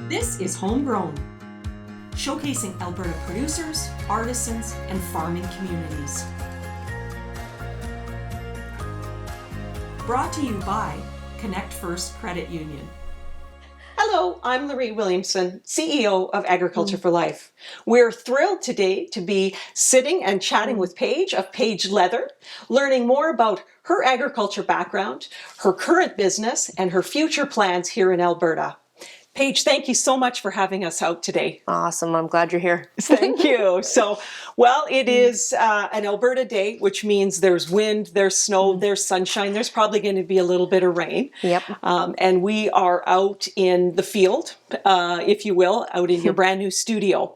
This is Homegrown, showcasing Alberta producers, artisans, and farming communities. Brought to you by Connect First Credit Union. Hello, I'm Luree Williamson, CEO of Agriculture for Life. We're thrilled today to be sitting and chatting with Paige of Paige Leather, learning more about her agriculture background, her current business, and her future plans here in Alberta. Paige, thank you so much for having us out today. Awesome. I'm glad you're here. Thank you. So, well, it is an Alberta day, which means there's wind, there's snow, there's sunshine. There's probably going to be a little bit of rain. Yep. And we are out in the field, if you will, out in your brand new studio.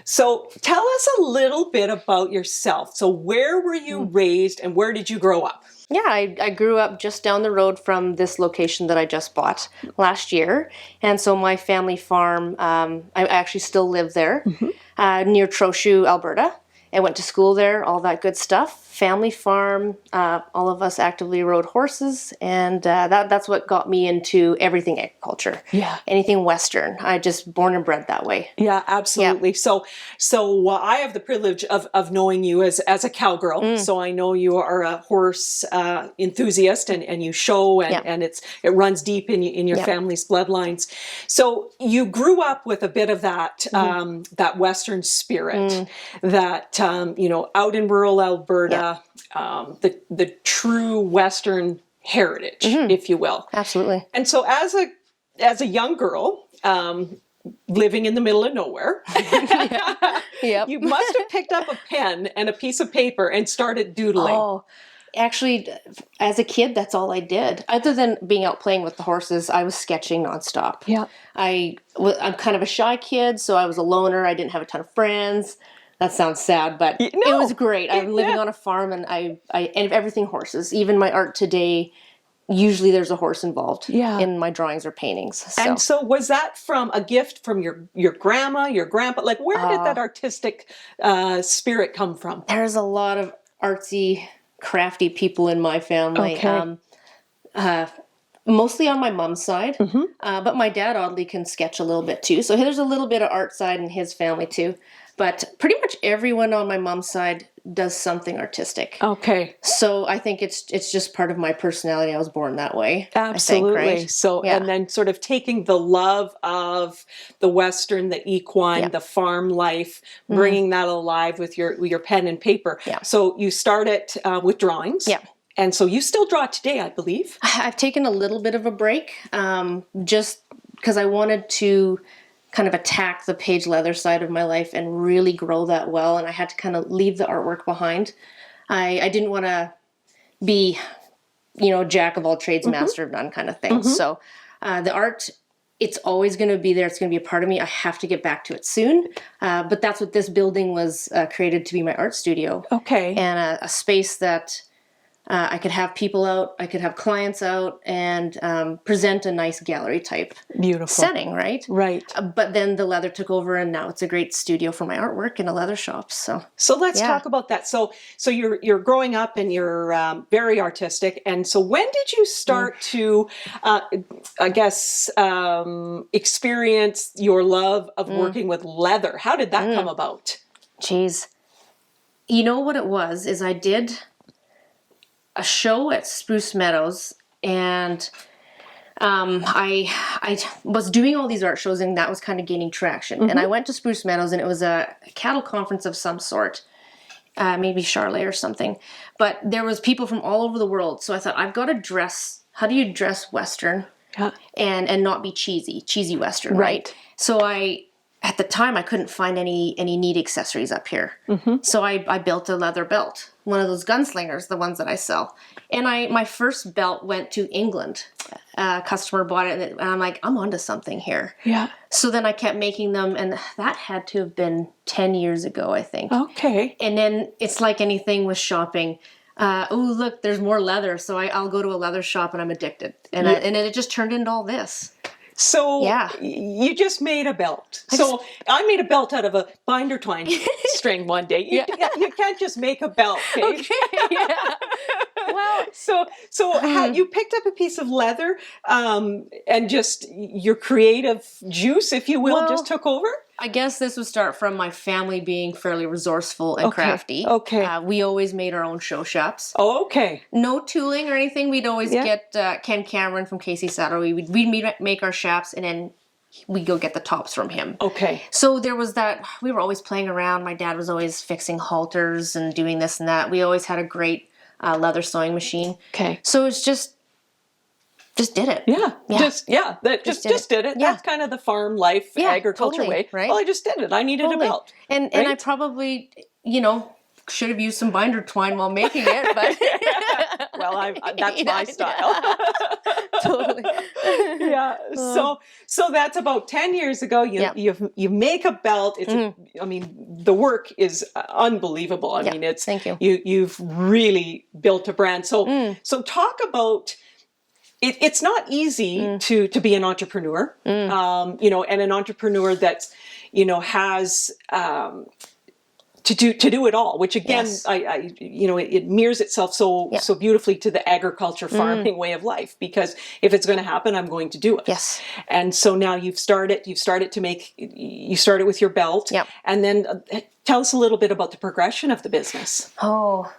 So tell us a little bit about yourself. So where were you raised and where did you grow up? Yeah, I grew up just down the road from this location that I just bought last year. And so my family farm, I actually still live there, near Trochu, Alberta. I went to school there, all that good stuff. Family farm, all of us actively rode horses, and that's what got me into everything agriculture. Yeah. Anything Western. I just born and bred that way. Yeah, absolutely. Yeah. So I have the privilege of knowing you as a cowgirl. So I know you are a horse enthusiast, and you show, and it runs deep in your family's bloodlines. So you grew up with a bit of that that Western spirit, that out in rural Alberta. The true Western heritage, if you will. Absolutely. And so as a young girl, living in the middle of nowhere, you must have picked up a pen and a piece of paper and started doodling. Oh, actually, as a kid, that's all I did. Other than being out playing with the horses, I was sketching nonstop. Yeah. I'm kind of a shy kid, so I was a loner. I didn't have a ton of friends. That sounds sad, but it was great. I'm living on a farm, and I everything horses. Even my art today, usually there's a horse involved in my drawings or paintings. So. And so was that from a gift from your grandma, your grandpa? Like, where did that artistic spirit come from? There's a lot of artsy, crafty people in my family. Okay. Mostly on my mom's side, but my dad oddly can sketch a little bit too. So there's a little bit of art side in his family too. But pretty much everyone on my mom's side does something artistic. Okay. So I think it's just part of my personality. I was born that way. Absolutely. I think, right? So, and then sort of taking the love of the Western, the equine, the farm life, bringing that alive with your pen and paper. Yeah. So you started with drawings. Yeah. And so you still draw today, I believe. I've taken a little bit of a break, just because I wanted to kind of attack the Paige Leather side of my life and really grow that well. And I had to kind of leave the artwork behind. I didn't want to be, jack of all trades, master of none kind of thing. So the art, it's always going to be there. It's going to be a part of me. I have to get back to it soon. But that's what this building was created to be, my art studio. Okay. And a space that I could have people out, I could have clients out, and present a nice gallery type setting, right? Right. But then the leather took over, and now it's a great studio for my artwork in a leather shop. So let's talk about that. So you're growing up, and you're very artistic. And so when did you start to, experience your love of working with leather? How did that come about? Jeez. You know what it was, is I did a show at Spruce Meadows, and I was doing all these art shows, and that was kind of gaining traction. And I went to Spruce Meadows, and it was a cattle conference of some sort, maybe Charlet or something. But there was people from all over the world, so I thought, I've got to dress. How do you dress Western and not be cheesy Western, right? So at the time, I couldn't find any neat accessories up here. So I built a leather belt, one of those gunslingers, the ones that I sell. And my first belt went to England. A customer bought it, and I'm like, I'm onto something here. Yeah. So then I kept making them, and that had to have been 10 years ago, I think. Okay. And then it's like anything with shopping. Oh, look, there's more leather. So I'll go to a leather shop, and I'm addicted. And it just turned into all this. So you just made a belt. I made a belt out of a binder twine string one day. You can't just make a belt, Paige. Okay, Well, So how, you picked up a piece of leather, and just your creative juice, if you will, just took over? I guess this would start from my family being fairly resourcely and crafty. Okay. We always made our own show shops. Oh, okay. No tooling or anything. We'd always get Ken Cameron from Casey Saddle. We'd make our shaps, and then we'd go get the tops from him. Okay. So there was that. We were always playing around. My dad was always fixing halters and doing this and that. We always had a great leather sewing machine. Okay. So it's just did it. Just did it. Yeah. That's kind of the farm life, agriculture totally, way. right? Well, I just did it. I needed a belt. And I probably, should have used some binder twine while making it, but Well, that's my style. Totally. Yeah. So that's about 10 years ago. You make a belt. It's I mean, the work is unbelievable. I mean, it's thank you. You've really built a brand. So talk about. It's not easy to be an entrepreneur, and an entrepreneur that's, has to do it all. Which again, it mirrors itself so beautifully to the agriculture farming way of life. Because if it's going to happen, I'm going to do it. Yes. And so now you started with your belt, and then tell us a little bit about the progression of the business. Oh,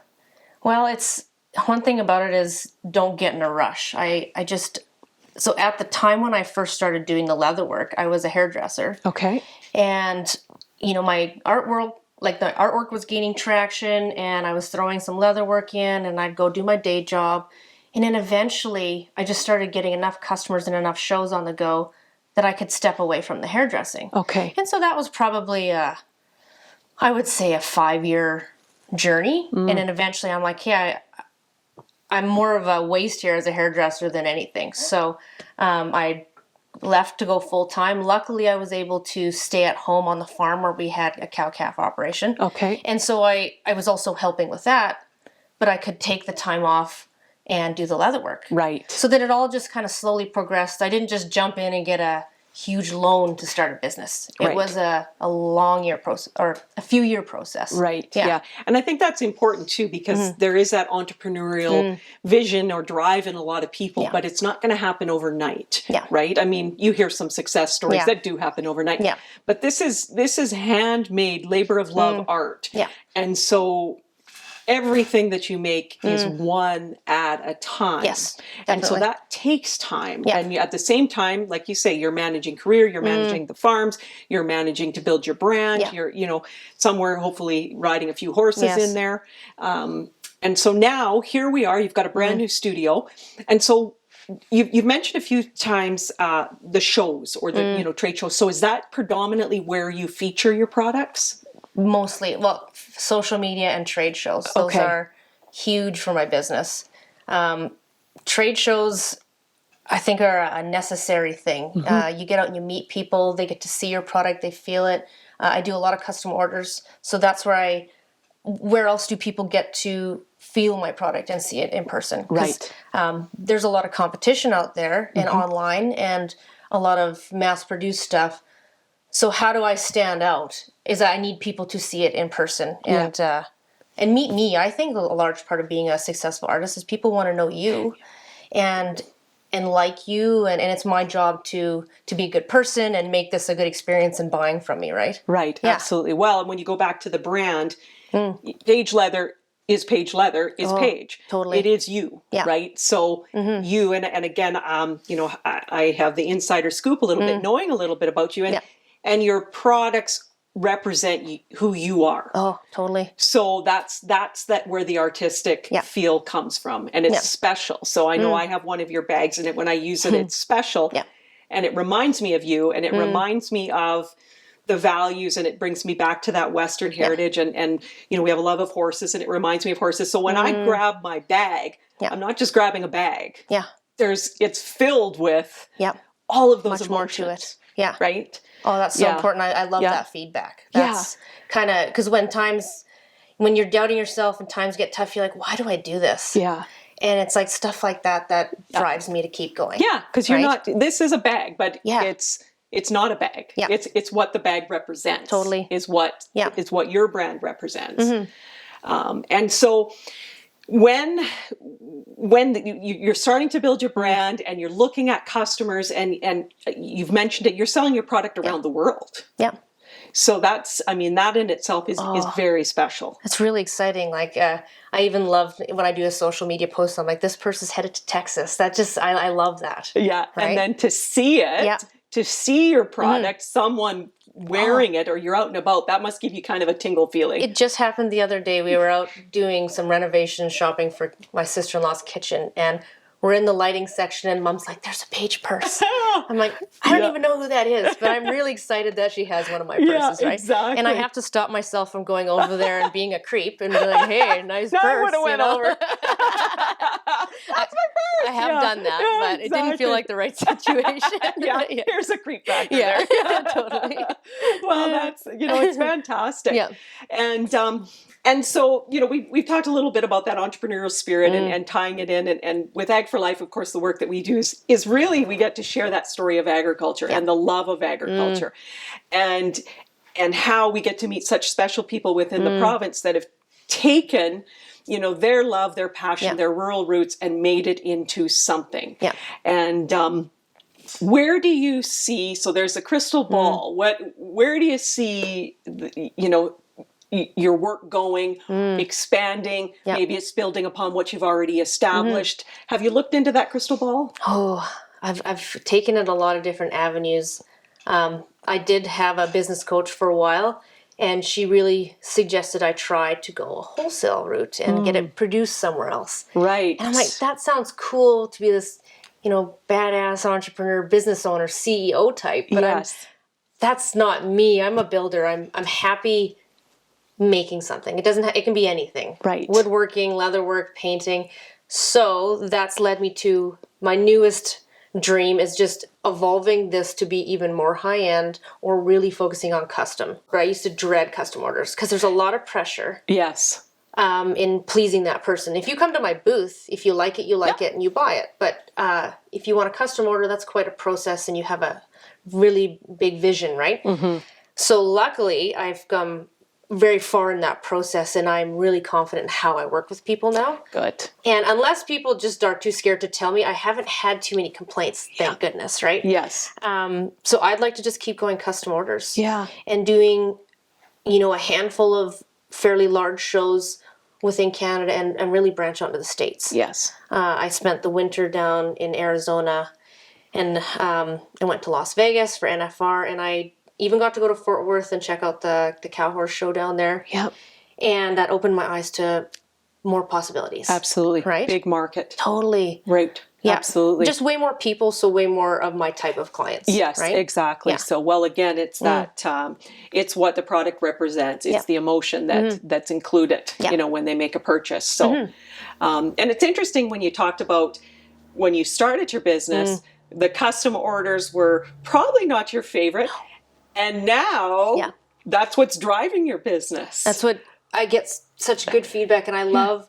well, it's. One thing about it is don't get in a rush. So at the time when I first started doing the leather work, I was a hairdresser. Okay. And, my the artwork was gaining traction, and I was throwing some leather work in, and I'd go do my day job. And then eventually I just started getting enough customers and enough shows on the go that I could step away from the hairdressing. Okay. And so that was probably I would say a 5-year journey. And then eventually I'm like, I'm more of a waste here as a hairdresser than anything. So I left to go full time. Luckily, I was able to stay at home on the farm where we had a cow-calf operation. Okay. And so I was also helping with that, but I could take the time off and do the leather work. Right. So that it all just kind of slowly progressed. I didn't just jump in and get a huge loan to start a business. It was a long year process, or a few year process. Right. Yeah. And I think that's important too, because there is that entrepreneurial vision or drive in a lot of people, but it's not going to happen overnight. Yeah. Right. I mean, you hear some success stories that do happen overnight. Yeah. But this is handmade labor of love art. Yeah. And so everything that you make is one at a time. Yes, and so definitely. that takes time. Yeah. And at the same time, like you say, you're managing career, you're managing the farms, you're managing to build your brand, you're, somewhere hopefully riding a few horses in there. And so now here we are, you've got a brand new studio. And so you've mentioned a few times the shows or the trade shows. So is that predominantly where you feature your products? Mostly, social media and trade shows. Those are huge for my business. Trade shows, I think, are a necessary thing. You get out and you meet people. They get to see your product. They feel it. I do a lot of custom orders. So that's where else do people get to feel my product and see it in person? Right. There's a lot of competition out there and online and a lot of mass-produced stuff. So how do I stand out? Is I need people to see it in person and meet me. I think a large part of being a successful artist is people want to know you and like you, and it's my job to be a good person and make this a good experience in buying from me, right? Right, absolutely. Well, and when you go back to the brand, Paige Leather is Paige Leather is Paige. Totally. It is you, right? So you, and again, I have the insider scoop a little bit, knowing a little bit about you, and your products represent who you are. Oh, totally. So that's where the artistic feel comes from, and it's special. So I know I have one of your bags, and when I use it, it's special, and it reminds me of you, and it reminds me of the values, and it brings me back to that Western heritage, and we have a love of horses, and it reminds me of horses. So when I grab my bag, I'm not just grabbing a bag. Yeah. It's filled with all of those Much emotions. more to it. Yeah. Right. Oh, that's so important. I love that feedback. That's kind of, because when you're doubting yourself and times get tough, you're like, why do I do this? Yeah. And it's like stuff like that drives me to keep going. Yeah, because you're not, this is a bag, but it's not a bag. Yeah. It's what the bag represents. Totally. Is what your brand represents. And so you're starting to build your brand and you're looking at customers and you've mentioned it, you're selling your product around the world. Yeah. So that in itself is very special. It's really exciting. Like, I even love when I do a social media post, I'm like, this person's headed to Texas. That just, I love that. Yeah. Right? And then to see it, to see your product, someone wearing it, or you're out and about, that must give you kind of a tingle feeling. It just happened the other day. We were out doing some renovation shopping for my sister-in-law's kitchen, and we're in the lighting section, and Mom's like, there's a Paige purse. I'm like, I don't even know who that is, but I'm really excited that she has one of my purses, right? Exactly. And I have to stop myself from going over there and being a creep and be like, hey, nice purse. I would have went over. That's my purse. I have done that, but it didn't feel like the right situation. Here's a creep factor there. Yeah, Totally. Well, that's, it's fantastic. Yeah. And so, we've talked a little bit about that entrepreneurial spirit and tying it in. And with Ag for Life, of course, the work that we do is really, we get to share that story of agriculture and the love of agriculture and how we get to meet such special people within the province that have taken, their love, their passion, their rural roots and made it into something. Yeah. And, where do you see, so there's a crystal ball, where do you see, your work going, expanding, maybe it's building upon what you've already established. Have you looked into that crystal ball? Oh, I've taken it a lot of different avenues. I did have a business coach for a while, and she really suggested I try to go a wholesale route and get it produced somewhere else. Right. And I'm like, that sounds cool to be this, badass entrepreneur, business owner, CEO type, but that's not me. I'm a builder. I'm happy making something. It can be anything. Right. Woodworking, leatherwork, painting. So that's led me to my newest dream is just evolving this to be even more high-end or really focusing on custom. I used to dread custom orders because there's a lot of pressure. Yes. In pleasing that person. If you come to my booth, if you like it, you like it and you buy it. But if you want a custom order, that's quite a process and you have a really big vision, right? Mm-hmm. So luckily, I've come very far in that process and I'm really confident in how I work with people now. Good. And unless people just are too scared to tell me, I haven't had too many complaints, thank goodness, right? Yes. So I'd like to just keep going custom orders. Yeah. And doing, a handful of fairly large shows within Canada and really branch out into the States. Yes. I spent the winter down in Arizona and I went to Las Vegas for NFR and I even got to go to Fort Worth and check out the cow horse show down there. Yep. And that opened my eyes to more possibilities. Absolutely. Right? Big market. Totally. Right. Yeah. Absolutely. Just way more people, so way more of my type of clients. Yes, right? exactly. Yeah. So, well, again, it's that, it's what the product represents. It's the emotion that's included, when they make a purchase. So, and it's interesting when you talked about when you started your business, the custom orders were probably not your favorite. And now that's what's driving your business. That's what I get such good feedback and I love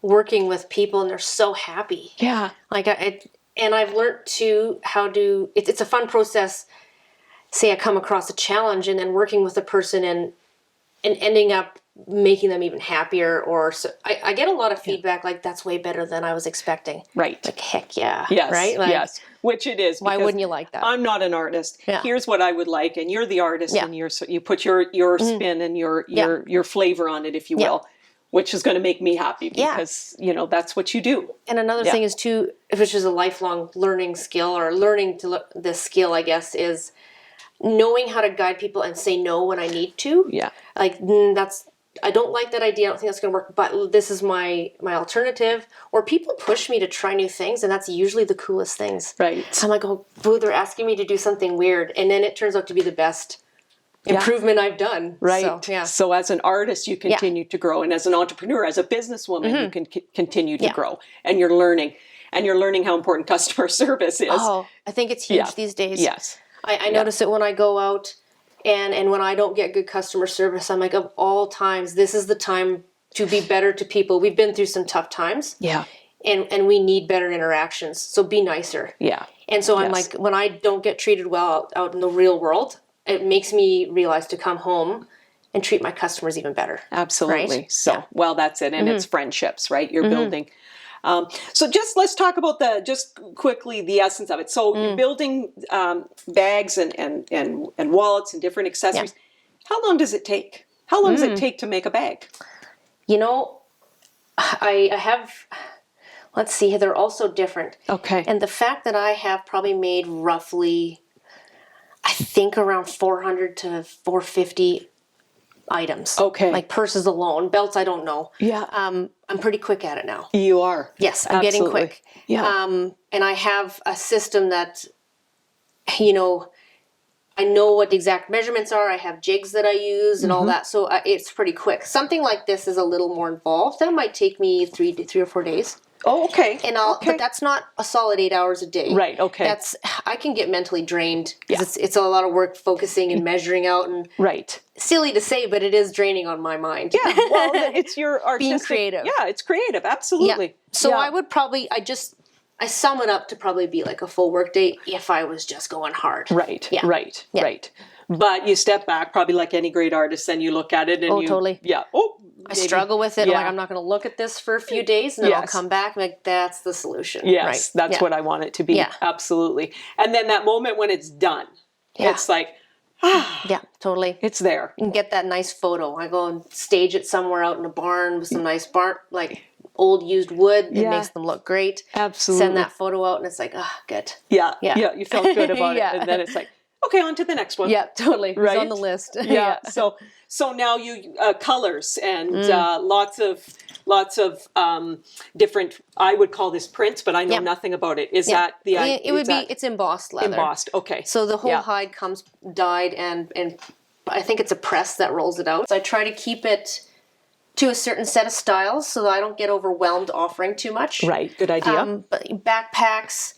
working with people and they're so happy. Yeah. Like and I've learned too it's a fun process. Say I come across a challenge and then working with a person and ending up making them even happier or so I get a lot of feedback like that's way better than I was expecting. Right. Like heck yeah. Yes. Right? Like, yes. Which it is. Why wouldn't you like that? I'm not an artist. Yeah. Here's what I would like, and you're the artist, and you put your spin and your flavor on it, if you will, which is going to make me happy because that's what you do. And another thing is too, which is a lifelong learning skill or learning to this skill, I guess, is knowing how to guide people and say no when I need to. Yeah, like I don't like that idea. I don't think that's going to work, but this is my alternative. Or people push me to try new things, and that's usually the coolest things. Right. I'm like, oh, boo, they're asking me to do something weird, and then it turns out to be the best improvement I've done. Right. So as an artist, you continue to grow, and as an entrepreneur, as a businesswoman, you can continue to grow, and you're learning how important customer service is. Oh, I think it's huge these days. Yes. I notice it when I go out. And when I don't get good customer service, I'm like, of all times, this is the time to be better to people. We've been through some tough times. Yeah. And we need better interactions. So be nicer. Yeah. And so I'm like, when I don't get treated well out in the real world, it makes me realize to come home and treat my customers even better. Absolutely. Right? So, Yeah. well, that's it. And it's friendships, right? You're building. So just let's talk about just quickly the essence of it. So you're building bags and wallets and different accessories. How long does it take? How long does it take to make a bag? You know, I have, let's see, they're also different. Okay. And the fact that I have probably made roughly, I think around 400 to 450 items. Okay. Like purses alone. Belts, I don't know. Yeah. I'm pretty quick at it now. You are. Yes, I'm getting Absolutely. quick. Yeah. And I have a system that, you know, I know what the exact measurements are. I have jigs that I use and all that. So it's pretty quick. Something like this is a little more involved. That might take me 3 or 4 days. Oh, okay. And okay. but that's not a solid 8 hours a day. Right, okay. I can get mentally drained because it's a lot of work focusing and measuring out, and Right. silly to say, but it is draining on my mind. Yeah. Well, it's your artistic. Being creative. Yeah, it's creative. Absolutely. Yeah. So Yeah. I would probably, I sum it up to probably be like a full work day if I was just going hard. Right. Yeah. Right. Yeah. Right. But you step back, probably like any great artist, and you look at it, and Totally. Yeah. Oh. I struggle with it. Yeah. Like, I'm not going to look at this for a few days, and then I'll Yes. come back and like, that's the solution. Yes, Right. that's Yeah. what I want it to be. Yeah. Absolutely. And then that moment when it's done, Yeah. it's like, Yeah, totally. it's there. And get that nice photo. I go and stage it somewhere out in a barn with some nice like old used wood. It Yeah. makes them look great. Absolutely. Send that photo out, and it's like, good. Yeah. Yeah. Yeah. You felt good about Yeah. it. And then it's like, okay, on to the next one. Yeah, totally. Right? It's on the list. Yeah. So now you colors and lots of different. I would call this prints, but I know Yep. nothing about it. Is Yeah. that the? It would is be. that It's embossed leather. embossed? Okay. So the whole Yeah. hide comes dyed, and I think it's a press that rolls it out. So I try to keep it to a certain set of styles so that I don't get overwhelmed offering too much. Right. Good idea. But backpacks,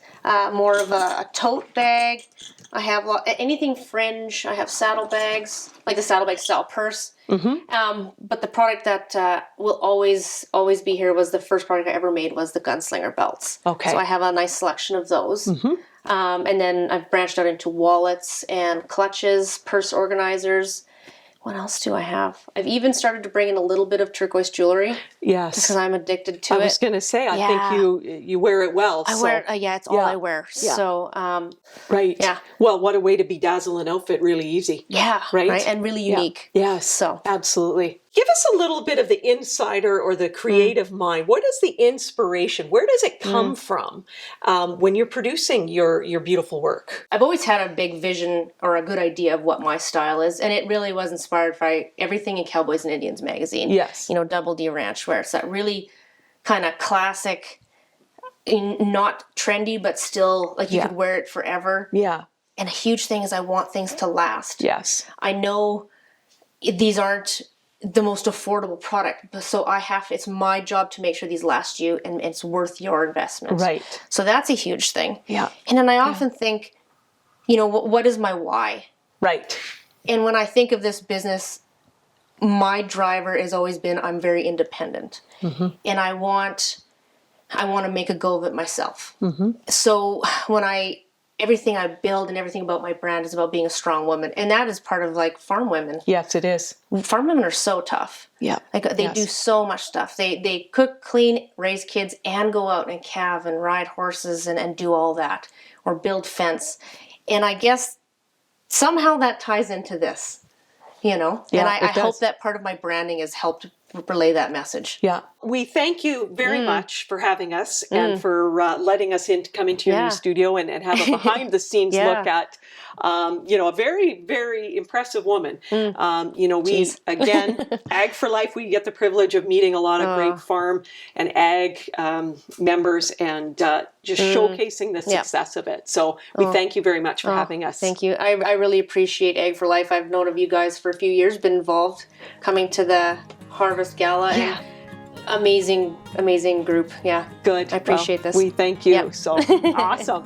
more of a tote bag. I have anything fringe. I have saddlebags, like the saddlebag style purse. But the product that will always be here was the first product I ever made was the gunslinger belts. Okay. So I have a nice selection of those. And then I've branched out into wallets and clutches, purse organizers. What else do I have? I've even started to bring in a little bit of turquoise jewelry Yes. because I'm addicted to I it. was going to say, I Yeah. think you wear it well. I wear it, it's all I wear. Yeah. So, Right. Yeah. Well, what a way to bedazzle an outfit really easy. yeah, Right? and really Yeah. unique. Yes. So. Absolutely. Give us a little bit of the insider or the creative mind. What is the inspiration? Where does it come from when you're producing your beautiful work? I've always had a big vision or a good idea of what my style is, and it really was inspired by everything in Cowboys and Indians magazine. Yes. You know, Double D Ranch, where it's that really kind of classic, not trendy, but still like you could wear it forever. Yeah. And a huge thing is I want things to last. Yes. I know these aren't the most affordable product, but so it's my job to make sure these last you and it's worth your investment. Right. So that's a huge thing. Yeah. And then I often think, you know, what is my why? Right. And when I think of this business, my driver has always been I'm very independent, and I want to make a go of it myself. So when everything I build and everything about my brand is about being a strong woman, and that is part of like farm women. Yes, it is. Farm women are so tough. Yeah. Like they do so much stuff. They cook, clean, raise kids, and go out and calve and ride horses and do all that, or build fence. And I guess somehow that ties into this, you know? Yeah, and I it does. hope that part of my branding has helped relay that message. Yeah. We thank you very much for having us and for letting us come into your new studio and have a behind the scenes look at, a very, very impressive woman. We, again, Ag for Life, we get the privilege of meeting a lot of great farm and ag members and just showcasing the success of it. So we thank you very much for having us. Thank you. I really appreciate Ag for Life. I've known of you guys for a few years, been involved, coming to the Harvest Gala. Yeah. And amazing group. Yeah. Good. I appreciate this. We thank you. Yep. So awesome.